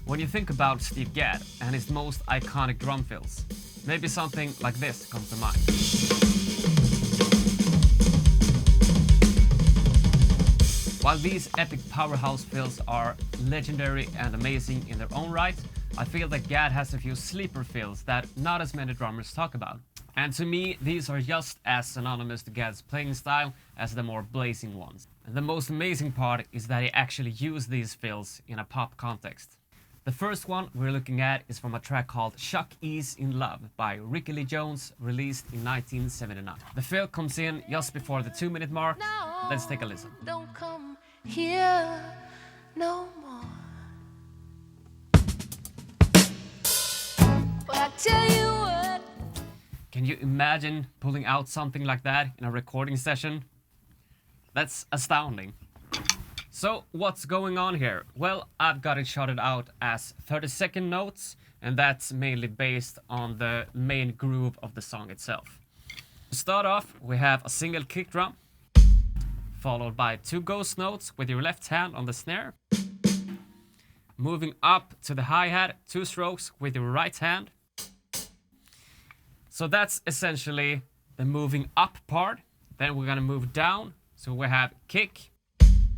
When you think about Steve Gadd and his most iconic drum fills, maybe something like this comes to mind. While these epic powerhouse fills are legendary and amazing in their own right, I feel that Gadd has a few sleeper fills that not as many drummers talk about. And to me, these are just as synonymous to Gadd's playing style as the more blazing ones. And the most amazing part is that he actually used these fills in a pop context. The first one we're looking at is from a track called Chuck E's in Love by Ricky Lee Jones, released in 1979. The fill comes in just before the 2-minute mark. Let's take a listen. Don't come here no more. But I tell you what. Can you imagine pulling out something like that in a recording session? That's astounding. So what's going on here? Well, I've got it shotted out as 30-second notes, and that's mainly based on the main groove of the song itself. To start off, we have a single kick drum, followed by 2 ghost notes with your left hand on the snare. Moving up to the hi-hat, 2 strokes with your right hand. So that's essentially the moving up part. Then we're gonna move down. So we have kick,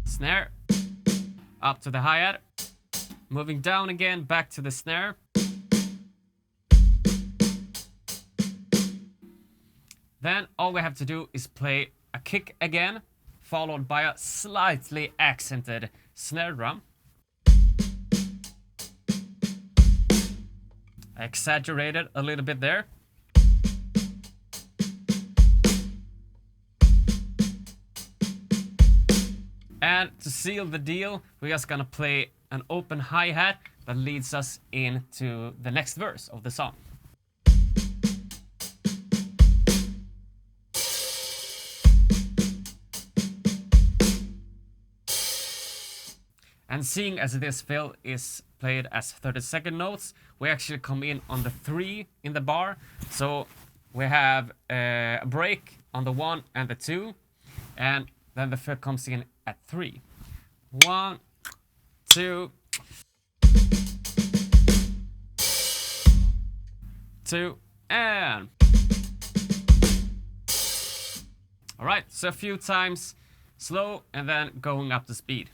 snare, up to the hi-hat, moving down again, back to the snare. Then all we have to do is play a kick again, followed by a slightly accented snare drum. I exaggerated a little bit there. And to seal the deal, we're just gonna play an open hi-hat that leads us into the next verse of the song. And seeing as this fill is played as 30-second notes, we actually come in on the 3 in the bar. So we have a break on the 1 and the 2, and then the fill comes in at 3. 1, 2, 2, and. All right, so a few times slow and then going up to speed.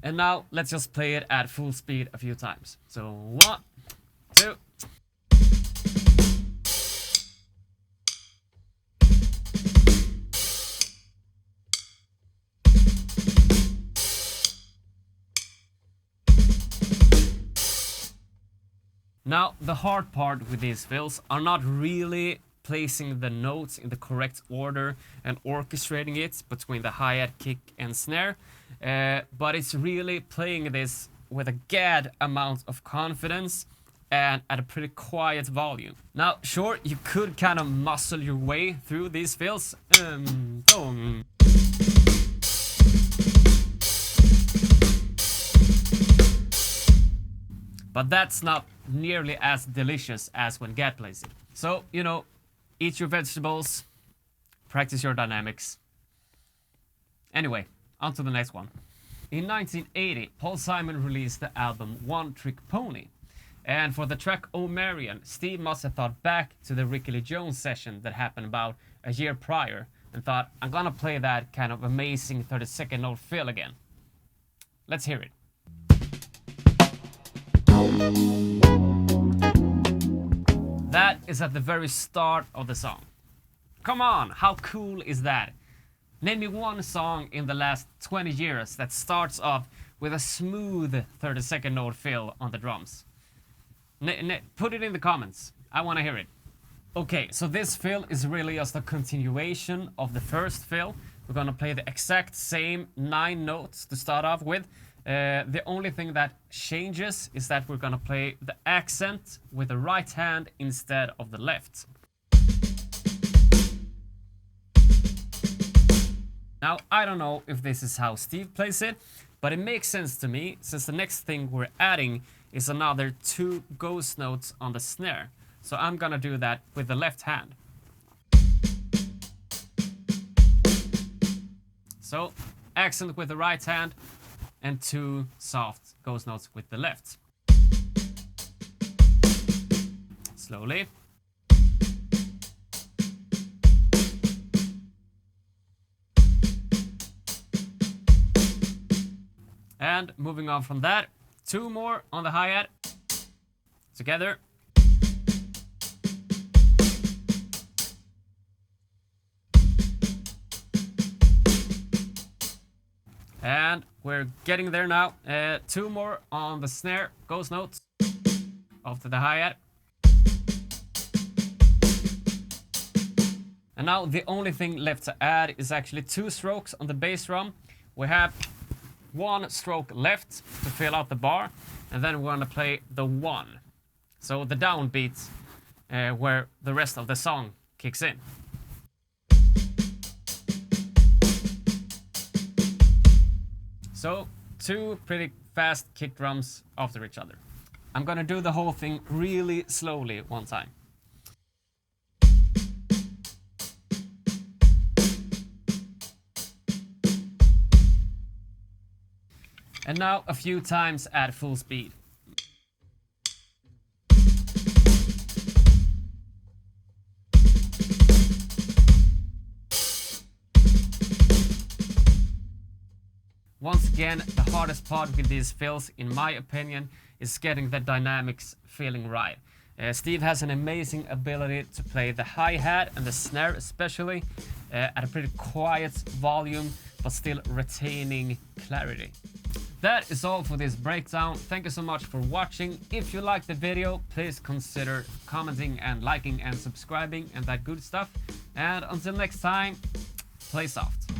And now let's just play it at full speed a few times. So 1, 2. Now the hard part with these fills are not really placing the notes in the correct order and orchestrating it between the hi-hat, kick and snare. But it's really playing this with a Gadd amount of confidence and at a pretty quiet volume. Now, sure, you could kind of muscle your way through these fills. But that's not nearly as delicious as when Gadd plays it. So, you know, eat your vegetables, practice your dynamics. Anyway, on to the next one. In 1980, Paul Simon released the album One Trick Pony. And for the track Oh Marian, Steve must have thought back to the Ricky Lee Jones session that happened about a year prior and thought, I'm gonna play that kind of amazing 30-second note fill again. Let's hear it. That is at the very start of the song. Come on, how cool is that? Name me one song in the last 20 years that starts off with a smooth 30-second note fill on the drums. Put it in the comments. I want to hear it. Okay, so this fill is really just a continuation of the first fill. We're gonna play the exact same 9 notes to start off with. The only thing that changes is that we're gonna play the accent with the right hand instead of the left. Now, I don't know if this is how Steve plays it, but it makes sense to me, since the next thing we're adding is another 2 ghost notes on the snare. So I'm gonna do that with the left hand. So, accent with the right hand, and 2 soft ghost notes with the left. Slowly. And moving on from that, 2 more on the hi-hat. Together. And we're getting there now. 2 more on the snare, ghost notes, after the hi-hat. And now the only thing left to add is actually 2 strokes on the bass drum. We have 1 stroke left to fill out the bar, and then we're gonna play the 1. So the downbeat, where the rest of the song kicks in. So 2 pretty fast kick drums after each other. I'm gonna do the whole thing really slowly one time. And now a few times at full speed. Once again, the hardest part with these fills, in my opinion, is getting the dynamics feeling right. Steve has an amazing ability to play the hi-hat and the snare especially at a pretty quiet volume, but still retaining clarity. That is all for this breakdown. Thank you so much for watching. If you liked the video, please consider commenting and liking and subscribing and that good stuff. And until next time, play soft.